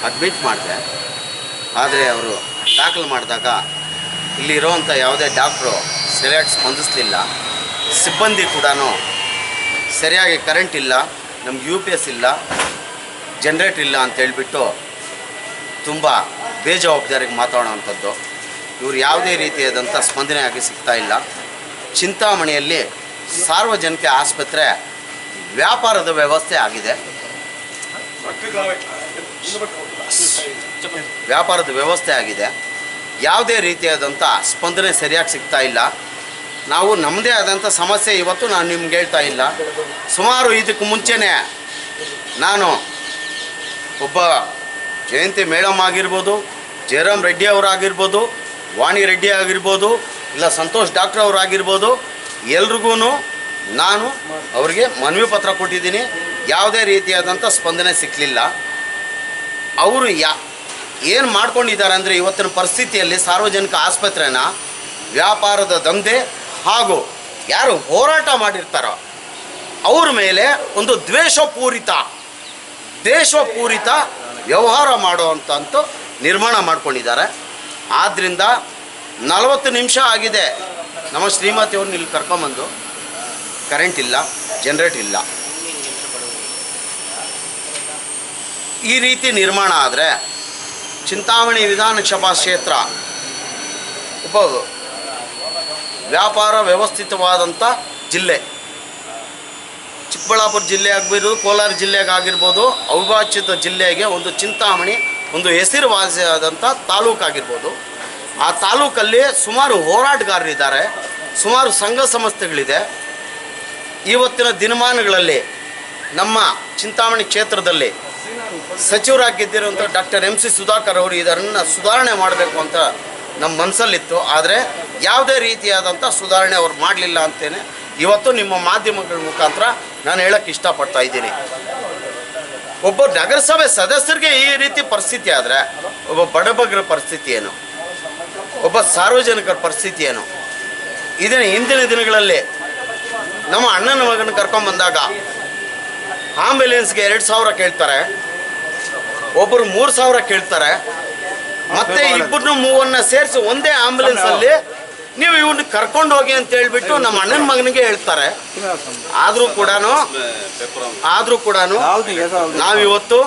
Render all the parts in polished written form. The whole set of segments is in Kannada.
ಅಡ್ಮಿಟ್ ಮಾಡಿದೆ. ಆದರೆ ಅವರು ದಾಖಲು ಮಾಡಿದಾಗ ಇಲ್ಲಿರೋವಂಥ ಯಾವುದೇ ಡಾಕ್ಟ್ರು ಸರಿಯಾಗಿ ಸ್ಪಂದಿಸಲಿಲ್ಲ. ಸಿಬ್ಬಂದಿ ಕೂಡ ಸರಿಯಾಗಿ ಕರೆಂಟ್ ಇಲ್ಲ, ನಮ್ಗೆ UPS ಇಲ್ಲ, ಜನ್ರೇಟರ್ ಇಲ್ಲ ಅಂತೇಳ್ಬಿಟ್ಟು ತುಂಬ ಬೇಜವಾಬ್ದಾರಿಗೆ ಮಾತಾಡೋವಂಥದ್ದು. ಇವರು ಯಾವುದೇ ರೀತಿಯಾದಂಥ ಸ್ಪಂದನೆ ಆಗಿ ಸಿಗ್ತಾ ಇಲ್ಲ. ಚಿಂತಾಮಣಿಯಲ್ಲಿ ಸಾರ್ವಜನಿಕ ಆಸ್ಪತ್ರೆ ವ್ಯಾಪಾರದ ವ್ಯವಸ್ಥೆ ಆಗಿದೆ. ಯಾವುದೇ ರೀತಿಯಾದಂಥ ಸ್ಪಂದನೆ ಸರಿಯಾಗಿ ಸಿಗ್ತಾ ಇಲ್ಲ. ನಾವು ನಮ್ಮದೇ ಆದಂಥ ಸಮಸ್ಯೆ ಇವತ್ತು ನಾನು ನಿಮ್ಗೆ ಹೇಳ್ತಾ ಇಲ್ಲ. ಸುಮಾರು ಇದಕ್ಕೆ ಮುಂಚೆನೇ ನಾನು ಒಬ್ಬ ಜಯಂತಿ ಮೇಡಮ್ ಆಗಿರ್ಬೋದು, ಜಯರಾಮ್ ರೆಡ್ಡಿ ಅವರಾಗಿರ್ಬೋದು, ವಾಣಿ ರೆಡ್ಡಿ ಆಗಿರ್ಬೋದು, ಇಲ್ಲ ಸಂತೋಷ್ ಡಾಕ್ಟರ್ ಅವರಾಗಿರ್ಬೋದು, ಎಲ್ರಿಗೂ ನಾನು ಅವರಿಗೆ ಮನವಿ ಪತ್ರ ಕೊಟ್ಟಿದ್ದೀನಿ. ಯಾವುದೇ ರೀತಿಯಾದಂಥ ಸ್ಪಂದನೆ ಸಿಕ್ಕಲಿಲ್ಲ. ಅವರು ಏನು ಮಾಡ್ಕೊಂಡಿದ್ದಾರೆ ಅಂದರೆ ಇವತ್ತಿನ ಪರಿಸ್ಥಿತಿಯಲ್ಲಿ ಸಾರ್ವಜನಿಕ ಆಸ್ಪತ್ರೆನ ವ್ಯಾಪಾರದ ದಂಧೆ ಹಾಗೂ ಯಾರು ಹೋರಾಟ ಮಾಡಿರ್ತಾರೋ ಅವ್ರ ಮೇಲೆ ಒಂದು ದ್ವೇಷಪೂರಿತ ವ್ಯವಹಾರ ಮಾಡುವಂಥದ್ದು ನಿರ್ಮಾಣ ಮಾಡ್ಕೊಂಡಿದ್ದಾರೆ. ಆದ್ದರಿಂದ 40 ನಿಮಿಷ ಆಗಿದೆ ನಮ್ಮ ಶ್ರೀಮತಿಯವ್ರನ್ನ ಇಲ್ಲಿ ಕರ್ಕೊಂಬಂದು, ಕರೆಂಟ್ ಇಲ್ಲ, ಜನ್ರೇಟ್ ಇಲ್ಲ. ಈ ರೀತಿ ನಿರ್ಮಾಣ ಆದರೆ ಚಿಂತಾಮಣಿ ವಿಧಾನಸಭಾ ಕ್ಷೇತ್ರ ಒಬ್ಬ ವ್ಯಾಪಾರ ವ್ಯವಸ್ಥಿತವಾದಂಥ ಜಿಲ್ಲೆ. ಚಿಕ್ಕಬಳ್ಳಾಪುರ ಜಿಲ್ಲೆ ಆಗಿರ್ಬೋದು, ಕೋಲಾರ ಜಿಲ್ಲೆಗಾಗಿರ್ಬೋದು, ಅವಿಭಾಜಿತ ಜಿಲ್ಲೆಗೆ ಒಂದು ಚಿಂತಾಮಣಿ ಒಂದು ಹೆಸರುವಾಸಿಯಾದಂಥ ತಾಲೂಕಾಗಿರ್ಬೋದು. ಆ ತಾಲೂಕಲ್ಲಿ ಸುಮಾರು ಹೋರಾಟಗಾರರಿದ್ದಾರೆ, ಸುಮಾರು ಸಂಘ ಸಂಸ್ಥೆಗಳಿದೆ. ಇವತ್ತಿನ ದಿನಮಾನಗಳಲ್ಲಿ ನಮ್ಮ ಚಿಂತಾಮಣಿ ಕ್ಷೇತ್ರದಲ್ಲಿ ಸಚಿವರಾಗಿ ಗೆದ್ದಿರುವಂಥ ಡಾಕ್ಟರ್ MC ಸುಧಾಕರ್ ಅವರು ಇದನ್ನು ಸುಧಾರಣೆ ಮಾಡಬೇಕು ಅಂತ ನಮ್ಮ ಮನಸ್ಸಲ್ಲಿತ್ತು. ಆದರೆ ಯಾವುದೇ ರೀತಿಯಾದಂಥ ಸುಧಾರಣೆ ಅವ್ರು ಮಾಡಲಿಲ್ಲ ಅಂತೇನೆ ಇವತ್ತು ನಿಮ್ಮ ಮಾಧ್ಯಮಗಳ ಮುಖಾಂತರ ನಾನು ಹೇಳೋಕ್ಕೆ ಇಷ್ಟಪಡ್ತಾ ಇದ್ದೀನಿ. ಒಬ್ಬ ನಗರಸಭೆ ಸದಸ್ಯರಿಗೆ ಈ ರೀತಿ ಪರಿಸ್ಥಿತಿ ಆದರೆ ಒಬ್ಬ ಬಡಬಗ್ಗರ ಪರಿಸ್ಥಿತಿ ಏನು, ಒಬ್ಬ ಸಾರ್ವಜನಿಕರ ಪರಿಸ್ಥಿತಿ ಏನು? ಹಿಂದಿನ ದಿನಗಳಲ್ಲಿ ನಮ್ಮ ಅಣ್ಣನ ಮಗನ ಕರ್ಕೊಂಡ್ಬಂದಾಗ ಆಂಬ್ಯುಲೆನ್ಸ್ಗೆ 2,000 ಕೇಳ್ತಾರೆ, ಒಬ್ಬರು 3,000 ಕೇಳ್ತಾರೆ. ಮತ್ತೆ ಇಬ್ಬರನ್ನು ಮೂವನ್ನ ಸೇರಿಸಿ ಒಂದೇ ಆಂಬ್ಯುಲೆನ್ಸಲ್ಲಿ ನೀವು ಇವ್ನ ಕರ್ಕೊಂಡು ಹೋಗಿ ಅಂತ ಹೇಳ್ಬಿಟ್ಟು ನಮ್ಮ ಅಣ್ಣನ ಮಗನಿಗೆ ಹೇಳ್ತಾರೆ. ಆದರೂ ಕೂಡ ನಾವಿವತ್ತು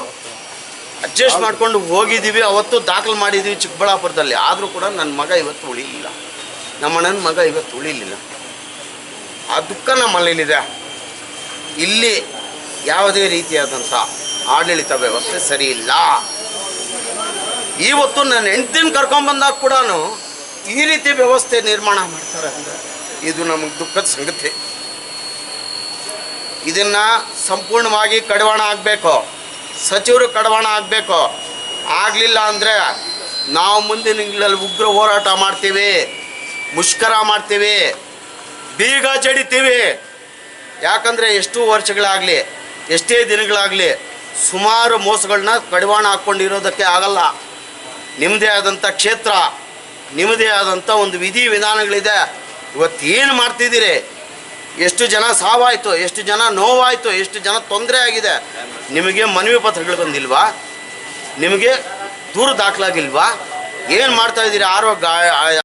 ಅಡ್ಜಸ್ಟ್ ಮಾಡ್ಕೊಂಡು ಹೋಗಿದ್ದೀವಿ. ಅವತ್ತು ದಾಖಲು ಮಾಡಿದ್ದೀವಿ ಚಿಕ್ಕಬಳ್ಳಾಪುರದಲ್ಲಿ. ಆದರೂ ಕೂಡ ನನ್ನ ಮಗ ಇವತ್ತು ಉಳಿಲಿಲ್ಲ, ನಮ್ಮ ಅಣ್ಣನ ಮಗ ಇವತ್ತು ಉಳಿಲಿಲ್ಲ. ಆ ದುಃಖ ನಮ್ಮಲ್ಲಿದೆ. ಇಲ್ಲಿ ಯಾವುದೇ ರೀತಿಯಾದಂಥ ಆಡಳಿತ ವ್ಯವಸ್ಥೆ ಸರಿ ಇಲ್ಲ. ಇವತ್ತು ನನ್ನ ಹೆಂಡತಿನ ಕರ್ಕೊಂಡ್ಬಂದಾಗ ಕೂಡ ಈ ರೀತಿ ವ್ಯವಸ್ಥೆ ನಿರ್ಮಾಣ ಮಾಡ್ತಾರೆ ಅಂದರೆ ಇದು ನಮಗೆ ದುಃಖದ ಸಂಗತಿ. ಇದನ್ನು ಸಂಪೂರ್ಣವಾಗಿ ಕಡಿವಾಣ ಆಗಬೇಕು, ಸಚಿವರು ಕಡಿವಾಣ ಆಗಬೇಕು. ಆಗಲಿಲ್ಲ ಅಂದರೆ ನಾವು ಮುಂದಿನ ತಿಂಗಳಲ್ಲಿ ಉಗ್ರ ಹೋರಾಟ ಮಾಡ್ತೀವಿ, ಮುಷ್ಕರ ಮಾಡ್ತೀವಿ, ಬೀಗ ಜಡಿತೀವಿ. ಯಾಕಂದರೆ ಎಷ್ಟು ವರ್ಷಗಳಾಗಲಿ, ಎಷ್ಟೇ ದಿನಗಳಾಗಲಿ ಸುಮಾರು ಮೋಸಗಳನ್ನ ಕಡಿವಾಣ ಹಾಕ್ಕೊಂಡಿರೋದಕ್ಕೆ ಆಗಲ್ಲ. ನಿಮ್ಮದೇ ಆದಂಥ ಕ್ಷೇತ್ರ, ನಿಮ್ಮದೇ ಆದಂಥ ಒಂದು ವಿಧಿ ವಿಧಾನಗಳಿದೆ. ಇವತ್ತೇನು ಮಾಡ್ತಿದ್ದೀರಿ? ಎಷ್ಟು ಜನ ಸಾವಾಯಿತು, ಎಷ್ಟು ಜನ ನೋವಾಯಿತು, ಎಷ್ಟು ಜನ ತೊಂದರೆ ಆಗಿದೆ. ನಿಮಗೆ ಮನವಿ ಪತ್ರಗಳು ಬಂದಿಲ್ವಾ? ನಿಮಗೆ ದೂರು ದಾಖಲಾಗಿಲ್ವಾ? ಏನು ಮಾಡ್ತಾಯಿದ್ದೀರಿ? ಆರೋಗ್ಯ